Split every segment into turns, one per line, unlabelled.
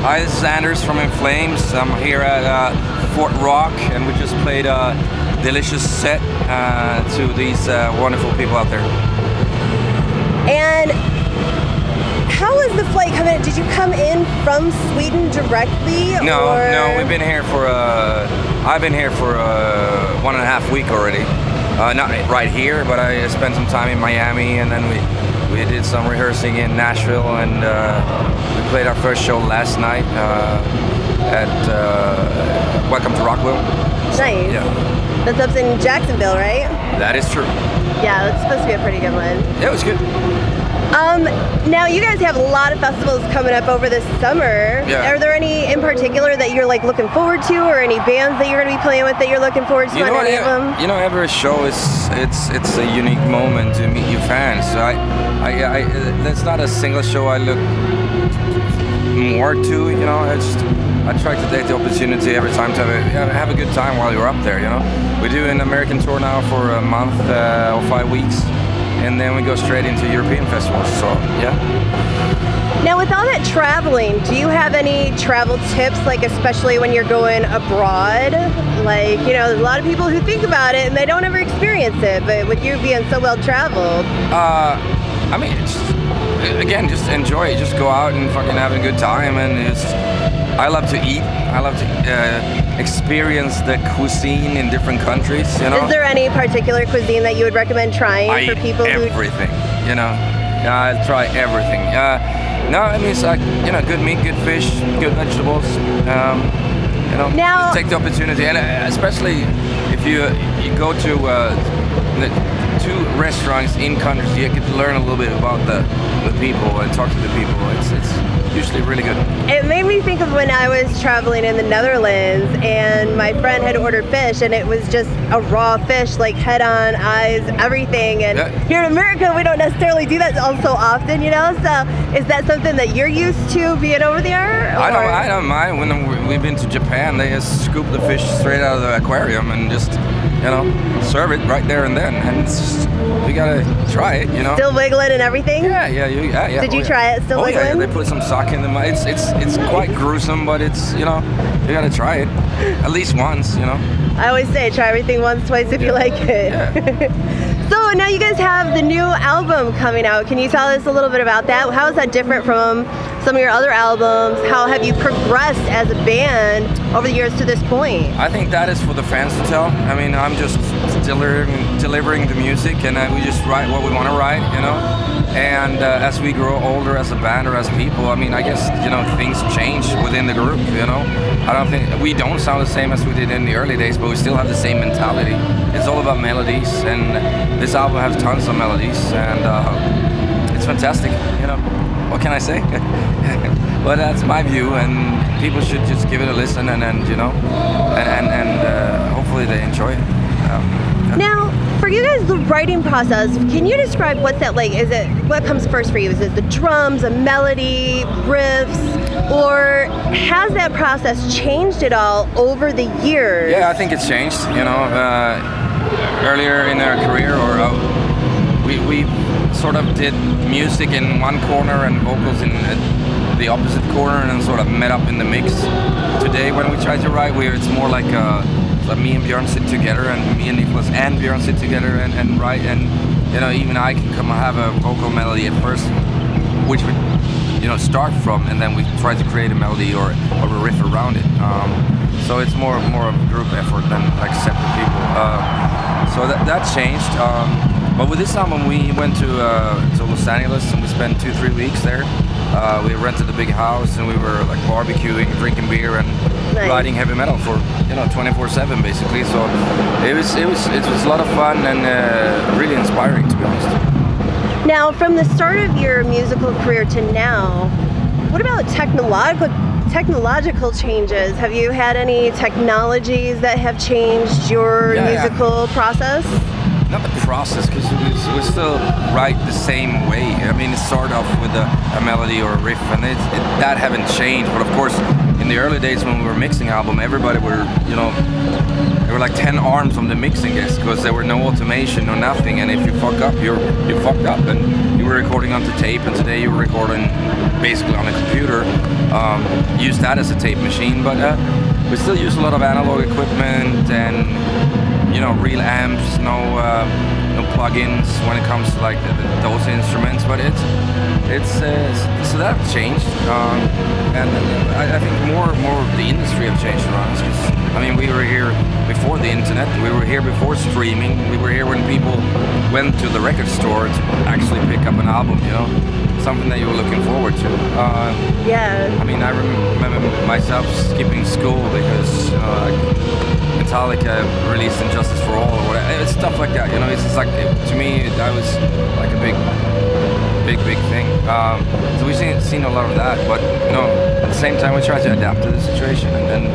Hi, this is Anders from In Flames. I'm here at Fort Rock, and we just played a delicious set to these wonderful people out there.
And how was the flight coming in? Did you come in from Sweden directly?
No, we've been here for. I've been here for 1.5 weeks already. Not right here, but I spent some time in Miami, and then we did some rehearsing in Nashville, and we played our first show last night at Welcome to Rockville.
Nice.
Yeah.
That's up in Jacksonville, right?
That is true.
Yeah, that's supposed to be a pretty good one.
Yeah, it was good.
Now you guys have a lot of festivals coming up over this summer.
Yeah.
Are there any in particular that you're like looking forward to, or any bands that you're going to be playing with that you're looking forward to on any of them?
You know, every show it's a unique moment to meet your fans. So I that's not a single show I look more to. You know, I try to take the opportunity every time to have a good time while you're up there. You know, we do an American tour now for a month or 5 weeks. And then we go straight into European festivals, so yeah.
Now with all that traveling, do you have any travel tips, like especially when you're going abroad? Like, you know, there's a lot of people who think about it and they don't ever experience it, but with you being so well traveled.
I mean, just enjoy it. Just go out and fucking have a good time, and I love to eat. I love to experience the cuisine in different countries, you know.
Is there any particular cuisine that you would recommend trying for people who...
everything, you know. I'll try everything. No, I mean, it's like, you know, good meat, good fish, good vegetables. You know,
now,
just take the opportunity, and especially if you go to the 2 restaurants in countries, you get to learn a little bit about the people and talk to the people. It's usually really good.
It made me think of when I was traveling in the Netherlands and my friend had ordered fish, and it was just a raw fish, like head on, eyes, everything. And here in America, we don't necessarily do that all so often, you know? So is that something that you're used to being over there? Or?
I don't mind. When we've been to Japan, they just scoop the fish straight out of the aquarium and just, you know, serve it right there and then. And it's just, you gotta try it, you know.
Still wiggling and everything?
Yeah.
Did you try it still wiggling?
Yeah, they put some sake in the mouth. It's quite gruesome, but it's, you know, you gotta try it at least once, you know.
I always say try everything once, twice if you like it.
Yeah.
So now you guys have the new album coming out. Can you tell us a little bit about that? How is that different from some of your other albums? How have you progressed as a band over the years to this point?
I think that is for the fans to tell. I mean, I'm just delivering the music, and we just write what we want to write, you know. And as we grow older as a band or as people, I mean, I guess, you know, things change within the group, you know. I don't think we don't sound the same as we did in the early days, but we still have the same mentality. It's all about melodies, and this album has tons of melodies, and it's fantastic, you know. What can I say? Well, that's my view, and people should just give it a listen, and you know, and hopefully they enjoy it.
Now, for you guys, the writing process, can you describe what's that like? Is it, what comes first for you? Is it the drums, a melody, riffs, or has that process changed at all over the years?
Yeah, I think it's changed, you know. Earlier in our career, we sort of did music in one corner and vocals in the opposite corner, and then sort of met up in the mix. Today, when we try to write, it's more like me and Björn sit together, and me and Nicholas and Björn sit together and write, and you know, even I can come have a vocal melody at first, which we, you know, start from, and then we try to create a melody or a riff around it. So it's more of a group effort than like separate people. So that changed. But with this album, we went to Los Angeles, and we spent 2-3 weeks there. We rented a big house, and we were like barbecuing, drinking beer, and writing heavy metal for, you know, 24/7 basically. So it was a lot of fun and really inspiring, to be honest.
Now, from the start of your musical career to now, what about technological changes? Have you had any technologies that have changed your musical process?
Not the process, because we still write the same way. I mean, it started off with a melody or a riff, and that haven't changed. But of course, in the early days when we were mixing album, everybody were, you know, there were like 10 arms on the mixing desk because there were no automation, no nothing. And if you fuck up, you fucked up. And you were recording onto tape, and today you're recording basically on a computer. Use that as a tape machine, but we still use a lot of analog equipment and, you know, real amps, no plugins when it comes to like those instruments. But it's so that changed, and I think more of the industry have changed around us. 'Cause, I mean, we were here before the internet, we were here before streaming, we were here when people went to the record store to actually pick up an album, you know, something that you were looking forward to.
Yeah.
I mean, I remember myself skipping school because, you know, like Metallica released Injustice for All or whatever. It's stuff like that, you know. It's just like, to me, that was like a big thing. So we've seen a lot of that, but, you know, at the same time, we try to adapt to the situation, and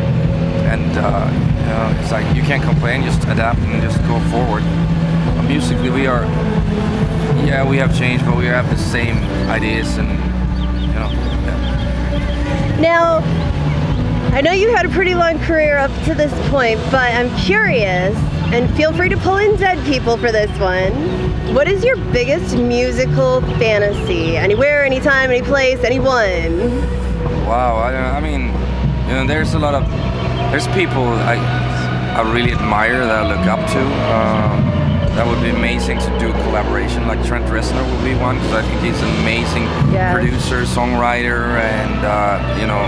you know, it's like you can't complain, just adapt and just go forward. Musically, we have changed, but we have the same ideas, and, you know. Yeah.
Now, I know you had a pretty long career up to this point, but I'm curious, and feel free to pull in dead people for this one. What is your biggest musical fantasy? Anywhere, anytime, any place, anyone?
Wow, I mean, you know, there's people I really admire, that I look up to. That would be amazing to do a collaboration. Like Trent Reznor would be one, because I think he's an amazing producer, songwriter, and you know.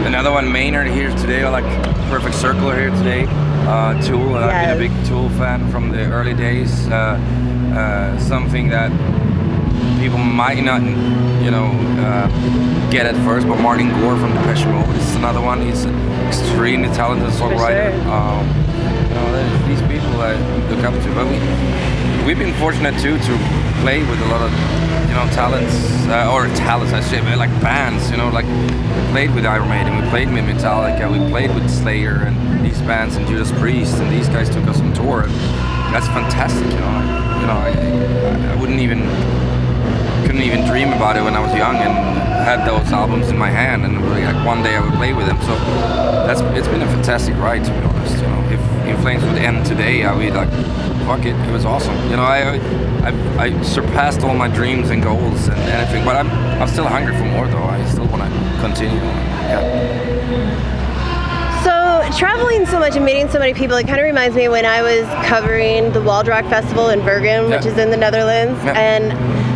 Another one, Maynard here today, like Perfect Circle here today. Tool, I've been a big Tool fan from the early days. Something that people might not, you know, get at first, but Martin Gore from Depeche Mode is another one. He's an extremely talented songwriter.
Sure.
You know, these people I look up to, but we've been fortunate too to play with a lot of, you know, talents I say, but like bands, you know, like we played with Iron Maiden, we played with Metallica, we played with Slayer and these bands, and Judas Priest, and these guys took us on tour, and that's fantastic, you know. I couldn't even dream about it when I was young and had those albums in my hand, and really, like, one day I would play with them. So it's been a fantastic ride, to be honest. You know, if In Flames would end today, I would be like, fuck it, it was awesome. You know, I surpassed all my dreams and goals and anything, but I'm still hungry for more though. I still want to continue. Yeah.
So traveling so much and meeting so many people, it kind of reminds me when I was covering the Waldrock Festival in Bergen, which is in the Netherlands, and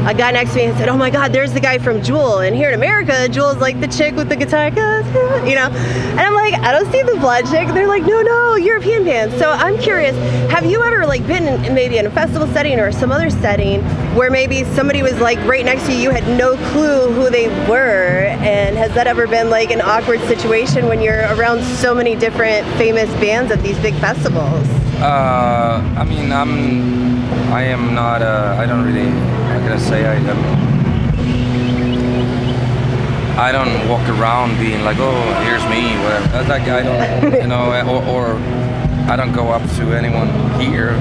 a guy next to me said, "Oh my God, there's the guy from Jewel." And here in America, Jewel's like the chick with the guitar, you know. And I'm like, I don't see the blonde chick. They're like, no, European bands. So I'm curious, have you ever like been maybe in a festival setting or some other setting where maybe somebody was like right next to you, you had no clue who they were? And has that ever been like an awkward situation when you're around so many different famous bands at these big festivals?
I mean, I am not, I don't really, how can I say, I don't walk around being like, oh, here's me, whatever. That's like, I don't, you know, or I don't go up to anyone here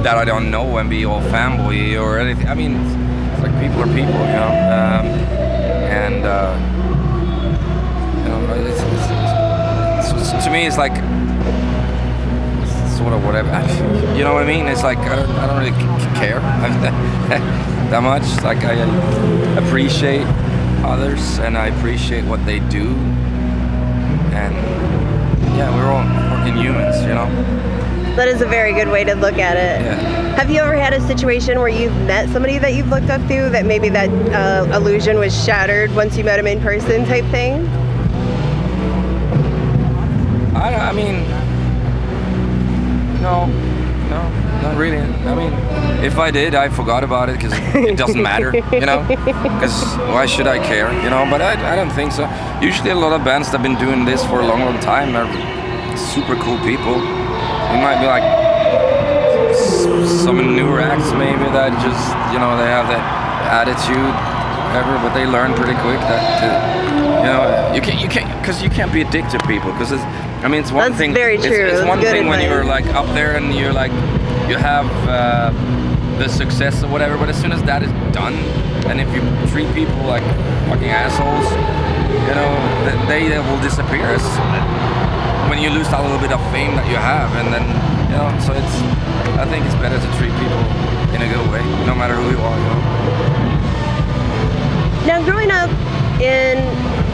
that I don't know and be all fanboy or anything. I mean, it's like people are people, you know, and you know, it's to me, it's like sort of whatever, you know what I mean? It's like I don't really care that much. Like I appreciate others and I appreciate what they do, and yeah, we're all fucking humans, you know.
That is a very good way to look at it.
Yeah.
Have you ever had a situation where you've met somebody that you've looked up to that maybe that illusion was shattered once you met them in person type thing?
I mean, no, not really. I mean, if I did, I forgot about it because it doesn't matter, you know? Because why should I care, you know? But I don't think so. Usually a lot of bands that have been doing this for a long time are super cool people. It might be like some newer acts maybe that just, you know, they have that attitude, whatever, but they learn pretty quick that, you know, you can't, because you can't be addicted to people, because it's, I mean, it's one
That's
thing.
very true.
It's one thing when
advice.
you're like up there and you're like, you have the success or whatever, but as soon as that is done, and if you treat people like fucking assholes, you know, they will disappear when you lose a little bit of fame that you have, and then, you know, so I think it's better to treat people in a good way, no matter who you are, you know.
Now, growing up in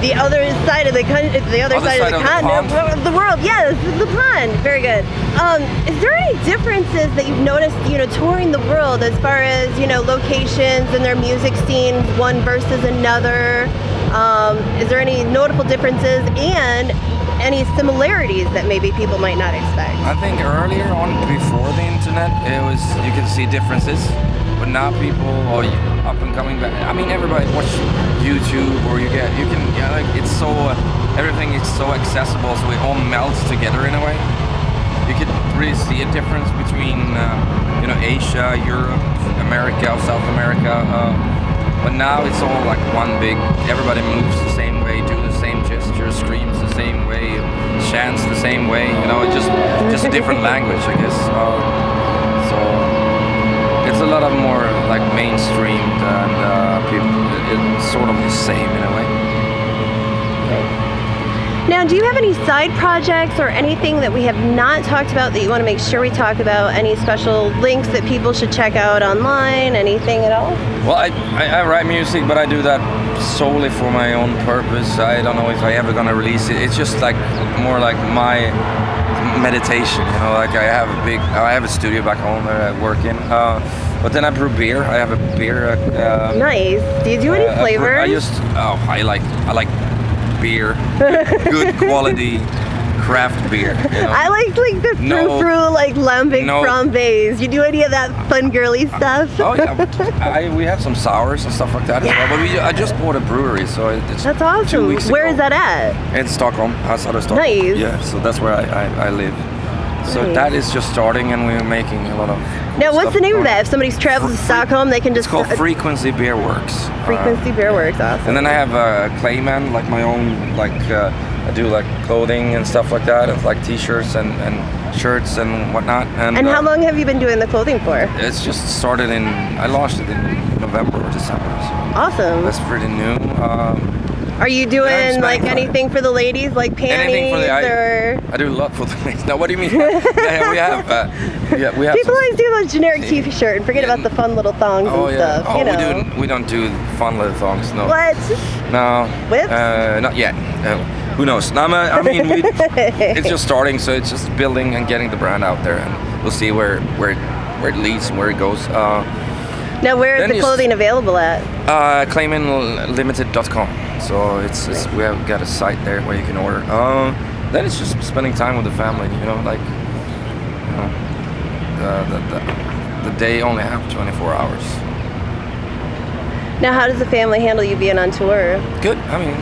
the other side of the country, the other side of the continent, the world, yes, the pond, very good. Is there any differences that you've noticed, you know, touring the world as far as, you know, locations and their music scenes, one versus another? Is there any notable differences and any similarities that maybe people might not expect?
I think earlier on, before the internet, you can see differences, but now people are up and coming back. I mean, everybody watch YouTube, or like it's so everything is so accessible, so it all melts together in a way. You could really see a difference between you know, Asia, Europe, America, South America. But now it's all like one big. Everybody moves the same way, do the same gestures, screams the same way, chants the same way. You know, it's just a different language, I guess. So it's a lot of more like mainstreamed, and people. It's sort of the same in a way.
Now, do you have any side projects or anything that we have not talked about that you want to make sure we talk about? Any special links that people should check out online? Anything at all?
Well, I write music, but I do that solely for my own purpose. I don't know if I ever gonna release it. It's just like more like my meditation, you know. Like I have a studio back home that I work in. But then I brew beer. I have a beer.
Nice. Do you do any flavors?
I like beer, good quality craft beer. You know?
I like the frou like lambic framboise. You do any of that fun girly stuff?
Oh yeah, we have some sours and stuff like that as well. But I just bought a brewery, so it's
that's awesome.
2 weeks
Where
ago.
is that at?
In Stockholm, outside of Stockholm.
Nice.
Yeah, so that's where I live. So that is just starting, and we're making a lot of.
Now, what's the name of that? If somebody's traveled to Stockholm, they can just.
It's called Frequency Beer Works.
Frequency Beer Works, awesome.
And then I have Clayman, like my own, like I do like clothing and stuff like that, and like T-shirts and shirts and whatnot. And
how long have you been doing the clothing for?
It's just started I launched it in November or December. So
awesome.
That's pretty new.
Are you doing like anything for the ladies, like panties or?
I do a lot for the ladies. Now, what do you mean? Yeah, we have.
People always do the generic T-shirt and forget about the fun little thongs and stuff.
Oh,
you know.
we don't do fun little thongs. No.
What?
No.
Whips?
Not yet. Who knows? No, I mean, it's just starting, so it's just building and getting the brand out there, and we'll see where it leads and where it goes.
Now, where is the clothing available at?
ClaymanLimited.com. So we have got a site there where you can order. Then it's just spending time with the family. You know, like the day only have 24 hours.
Now, how does the family handle you being on tour?
Good. I mean,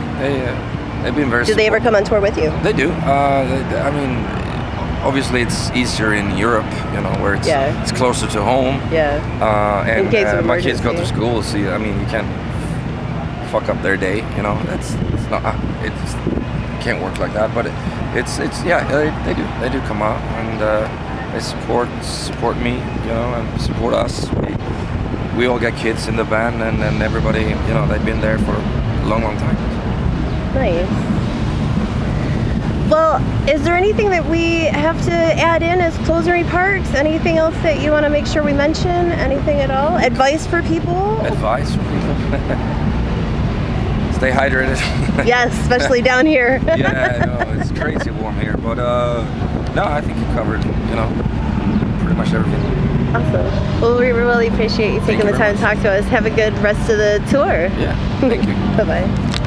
they've been very.
Do they ever come on tour with you?
They do. I mean, obviously it's easier in Europe, you know, where it's closer to home.
Yeah.
And my kids go to school, so I mean, you can't fuck up their day, you know. It can't work like that. But they do come out, and they support me, you know, and support us. We all get kids in the band, and everybody, you know, they've been there for a long time.
Nice. Well, is there anything that we have to add in as closing remarks? Anything else that you want to make sure we mention? Anything at all? Advice for people?
Advice for people? Stay hydrated.
Yes, especially down here.
Yeah, no, it's crazy warm here, but no, I think you covered, you know, pretty much everything.
Awesome. Well, we really appreciate you taking the time to talk to us. Have a good rest of the tour.
Yeah, thank you.
Bye-bye.